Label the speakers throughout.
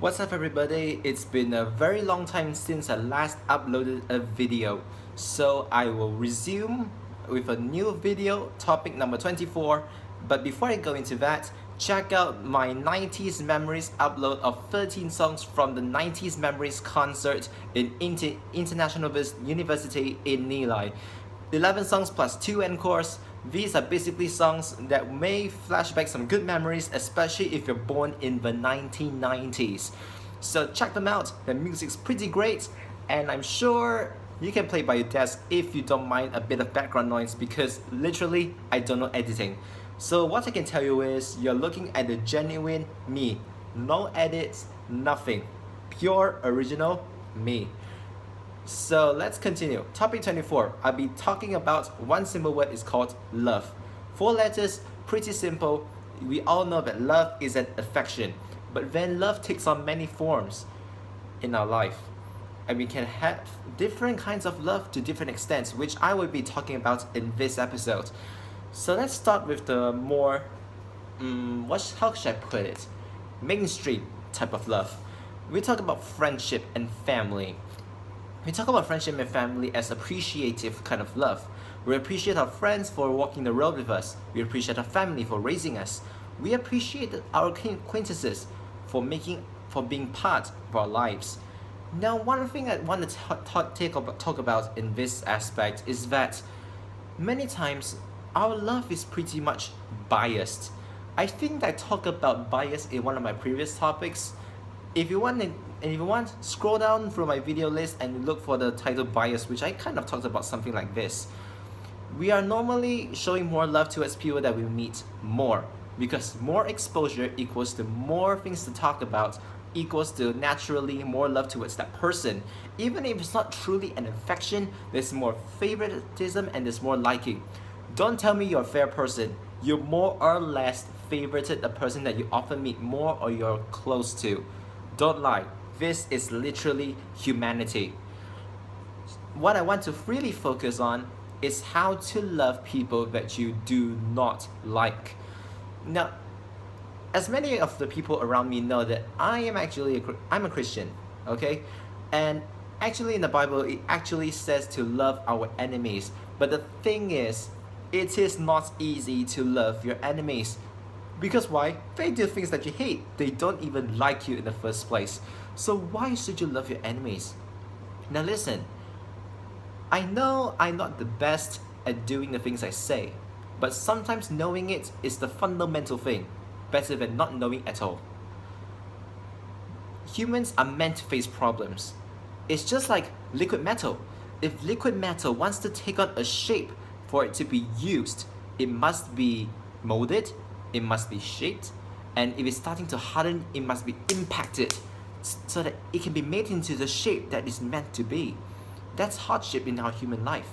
Speaker 1: What's up everybody? It's been a very long time since I last uploaded a video. So I will resume with a new video, topic number 24. But before I go into that, check out my 90s Memories upload of 13 songs from the 90s Memories concert in International University in Nilai. 11 songs plus 2 encores. These are basically songs that may flashback some good memories, especially if you're born in the 1990s. So check them out, the music's pretty great, and I'm sure you can play by your desk if you don't mind a bit of background noise, because literally I don't know editing. So what I can tell you is you're looking at the genuine me. No edits, nothing. Pure original me. So let's continue. Topic 24. I'll be talking about one simple word is called love. 4 letters, pretty simple. We all know that love is an affection, but then love takes on many forms in our life. And we can have different kinds of love to different extents, which I will be talking about in this episode. So let's start with the more, how should I put it? Mainstream type of love. We talk about friendship and family. We talk about friendship and family as appreciative kind of love. We appreciate our friends for walking the road with us. We appreciate our family for raising us. We appreciate our acquaintances for being part of our lives. Now, one thing I want to talk about in this aspect is that many times our love is pretty much biased. I think I talked about bias in one of my previous topics. If you want, scroll down through my video list and look for the title bias, which I kind of talked about something like this. We are normally showing more love towards people that we meet more, because more exposure equals to more things to talk about, equals to naturally more love towards that person. Even if it's not truly an affection, there's more favoritism and there's more liking. Don't tell me you're a fair person. You more or less favorited a person that you often meet more or you're close to. Don't lie. This is literally humanity. What I want to really focus on is how to love people that you do not like. Now, as many of the people around me know that I'm a Christian, okay? And actually in the Bible, it actually says to love our enemies. But the thing is, it is not easy to love your enemies. Because why? They do things that you hate. They don't even like you in the first place. So why should you love your enemies? Now listen, I know I'm not the best at doing the things I say, but sometimes knowing it is the fundamental thing, better than not knowing at all. Humans are meant to face problems. It's just like liquid metal. If liquid metal wants to take on a shape for it to be used, it must be molded, it must be shaped, and if it's starting to harden, it must be impacted so that it can be made into the shape that is meant to be. That's hardship in our human life.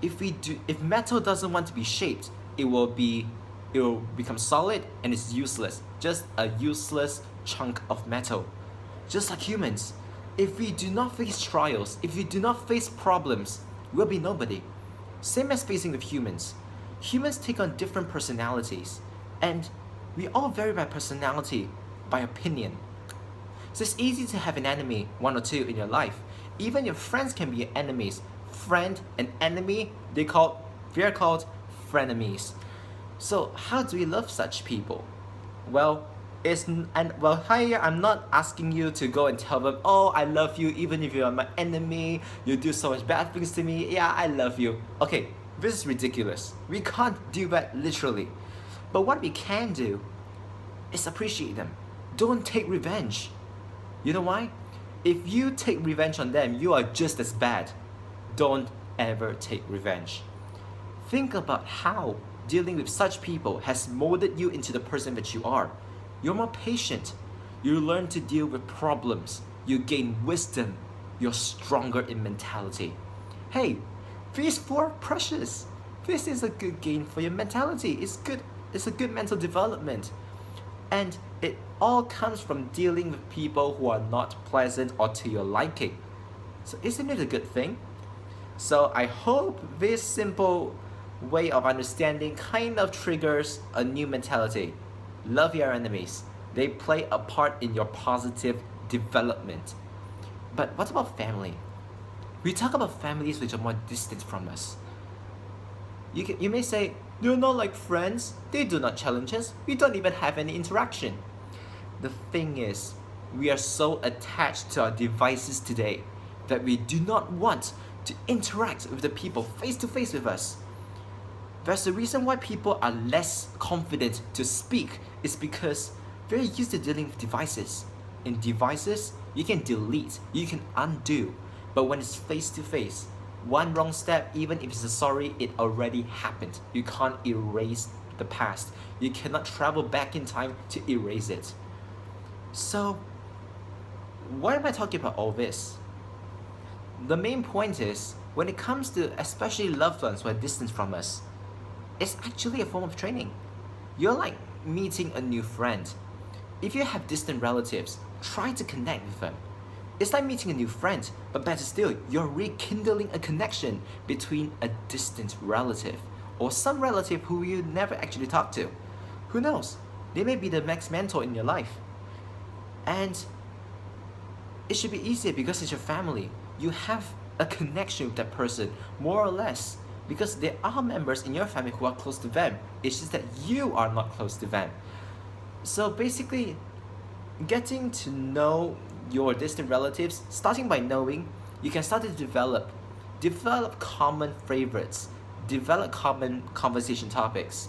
Speaker 1: If metal doesn't want to be shaped, it will become solid and it's useless, just a useless chunk of metal. Just like humans, if we do not face trials, if we do not face problems, we'll be nobody. Same as facing with humans. Humans take on different personalities, and we all vary by personality, by opinion. So it's easy to have an enemy, 1 or 2 in your life. Even your friends can be your enemies. Friend and enemy, they're called frenemies. So how do we love such people? Well, here I'm not asking you to go and tell them, oh, I love you even if you're my enemy, you do so much bad things to me, yeah, I love you. Okay, this is ridiculous. We can't do that literally. But what we can do is appreciate them. Don't take revenge. You know why? If you take revenge on them, you are just as bad. Don't ever take revenge. Think about how dealing with such people has molded you into the person that you are. You're more patient. You learn to deal with problems. You gain wisdom. You're stronger in mentality. Hey, these 4 are precious. This is a good gain for your mentality. It's good. It's a good mental development. And it all comes from dealing with people who are not pleasant or to your liking. So isn't it a good thing? So I hope this simple way of understanding kind of triggers a new mentality. Love your enemies. They play a part in your positive development. But what about family? We talk about families which are more distant from us. You may say, they're not like friends, they do not challenge us, we don't even have any interaction. The thing is, we are so attached to our devices today that we do not want to interact with the people face to face with us. There's a reason why people are less confident to speak is because they're used to dealing with devices. In devices, you can delete, you can undo, but when it's face to face, one wrong step, even if it's a sorry, it already happened. You can't erase the past. You cannot travel back in time to erase it. So, why am I talking about all this? The main point is, when it comes to especially loved ones who are distant from us, it's actually a form of training. You're like meeting a new friend. If you have distant relatives, try to connect with them. It's like meeting a new friend, but better still, you're rekindling a connection between a distant relative or some relative who you never actually talked to. Who knows? They may be the next mentor in your life. And it should be easier because it's your family. You have a connection with that person, more or less, because there are members in your family who are close to them. It's just that you are not close to them. So basically, getting to know your distant relatives, starting by knowing, you can start to develop common favorites, develop common conversation topics.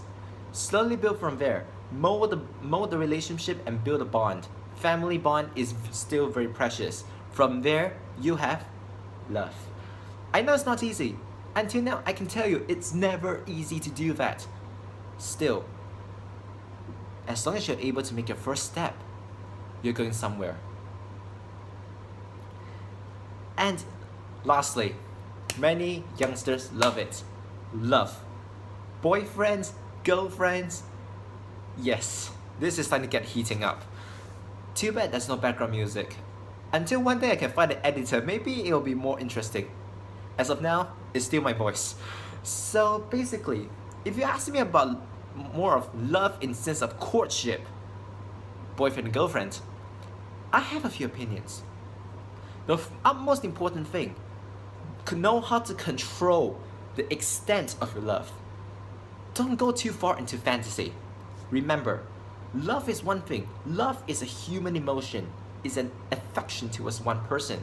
Speaker 1: Slowly build from there, mold the relationship and build a bond. Family bond is still very precious. From there, you have love. I know it's not easy. Until now, I can tell you, it's never easy to do that. Still, as long as you're able to make your first step, you're going somewhere. And lastly, many youngsters love it. Love. Boyfriends, girlfriends. Yes, this is starting to get heating up. Too bad there's no background music. Until one day I can find an editor, maybe it'll be more interesting. As of now, it's still my voice. So basically, if you ask me about more of love in sense of courtship, boyfriend and girlfriend, I have a few opinions. The utmost important thing, know how to control the extent of your love. Don't go too far into fantasy. Remember, love is one thing. Love is a human emotion. It's an affection towards one person,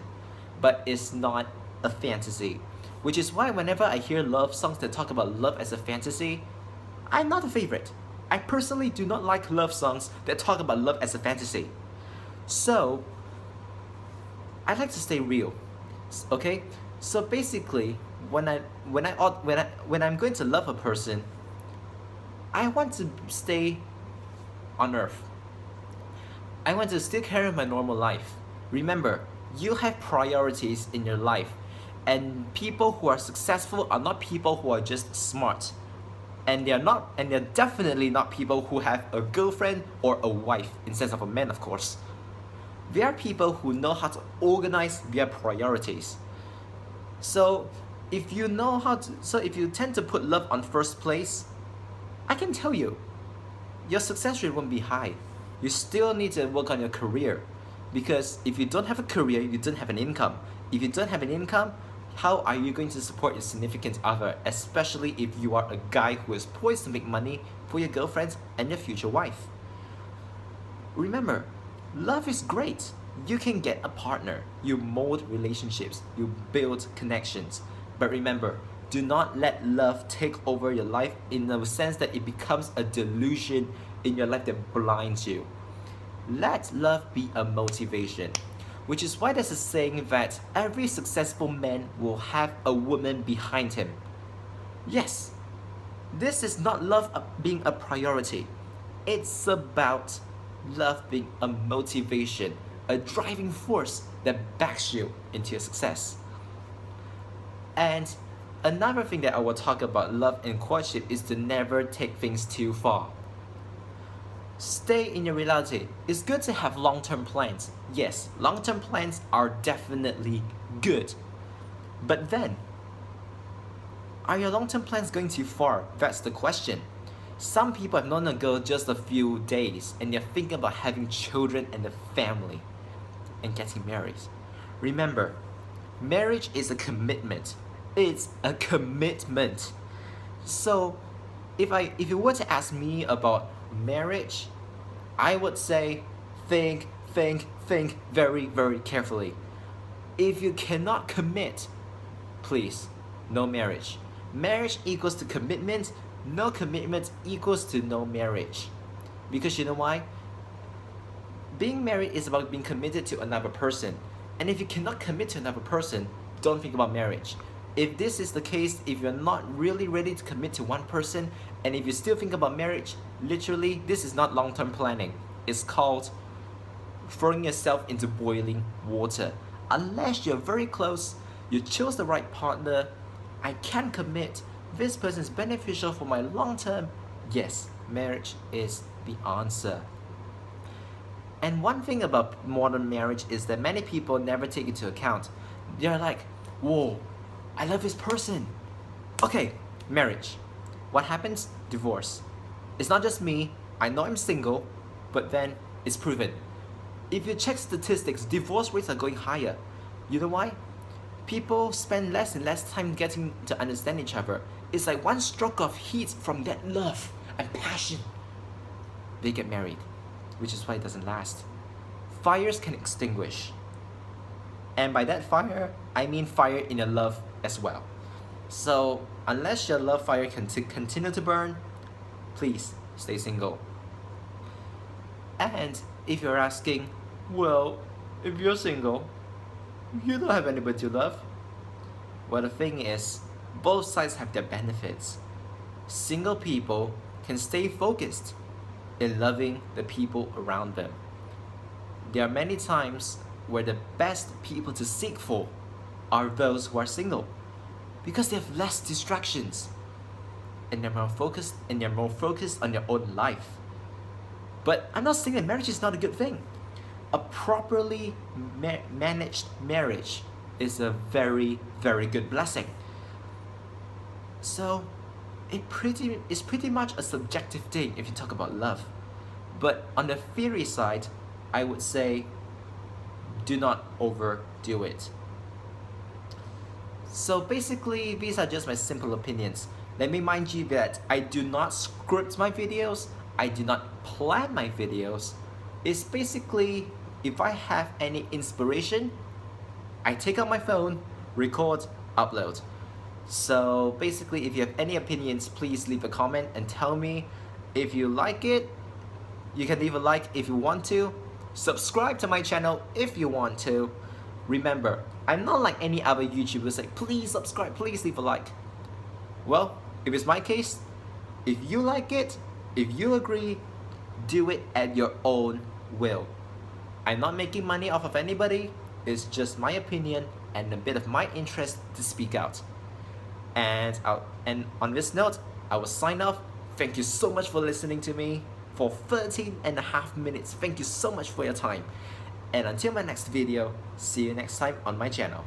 Speaker 1: but it's not a fantasy. Which is why whenever I hear love songs that talk about love as a fantasy, I'm not a favorite. I personally do not like love songs that talk about love as a fantasy. So, I like to stay real. Okay? So basically, when I'm going to love a person, I want to stay on earth. I want to still carry my normal life. Remember, you have priorities in your life, and people who are successful are not people who are just smart. And they're definitely not people who have a girlfriend or a wife, in sense of a man, of course. They are people who know how to organize their priorities. So if you tend to put love on first place, I can tell you, your success rate won't be high. You still need to work on your career, because if you don't have a career, you don't have an income. If you don't have an income, how are you going to support your significant other, especially if you are a guy who is poised to make money for your girlfriend and your future wife? Remember, love is great. You can get a partner, you mold relationships, you build connections. But remember, do not let love take over your life in the sense that it becomes a delusion in your life that blinds you. Let love be a motivation. Which is why there's a saying that every successful man will have a woman behind him. Yes, this is not love being a priority. It's about love being a motivation, a driving force that backs you into your success. And another thing that I will talk about love and courtship is to never take things too far. Stay in your reality. It's good to have long-term plans. Yes, long-term plans are definitely good. But then, are your long-term plans going too far? That's the question. Some people have known a girl just a few days and they're thinking about having children and a family and getting married. Remember, marriage is a commitment. It's a commitment. So if you were to ask me about marriage, I would say think very, very carefully. If you cannot commit, please, no marriage. Marriage equals to commitment, no commitment equals to no marriage. Because you know why? Being married is about being committed to another person. And if you cannot commit to another person, don't think about marriage. If this is the case, if you're not really ready to commit to one person, and if you still think about marriage, literally, this is not long-term planning. It's called throwing yourself into boiling water. Unless you're very close, you chose the right partner, I can commit, this person is beneficial for my long term, yes, marriage is the answer. And one thing about modern marriage is that many people never take into account. They're like, whoa, I love this person. Okay, marriage. What happens? Divorce. It's not just me, I know I'm single, but then it's proven. If you check statistics, divorce rates are going higher. You know why? People spend less and less time getting to understand each other. It's like one stroke of heat from that love and passion. They get married, which is why it doesn't last. Fires can extinguish. And by that fire, I mean fire in your love as well. So unless your love fire can continue to burn, please stay single. And if you're asking, well, if you're single, you don't have anybody to love. Well, the thing is, both sides have their benefits. Single people can stay focused in loving the people around them. There are many times where the best people to seek for are those who are single, because they have less distractions and they're more focused on their own life. But I'm not saying that marriage is not a good thing. A properly managed marriage is a very, very good blessing. So it's pretty much a subjective thing if you talk about love. But on the theory side, I would say do not overdo it. So basically, these are just my simple opinions. Let me mind you that I do not script my videos, I do not plan my videos. It's basically, if I have any inspiration, I take out my phone, record, upload. So basically, if you have any opinions, please leave a comment and tell me. If you like it, you can leave a like if you want to. Subscribe to my channel if you want to. Remember, I'm not like any other YouTubers like, please subscribe, please leave a like. Well, if it's my case, if you like it, if you agree, do it at your own will. I'm not making money off of anybody, it's just my opinion and a bit of my interest to speak out. And on this note, I will sign off. Thank you so much for listening to me for 13.5 minutes. Thank you so much for your time. And until my next video, see you next time on my channel.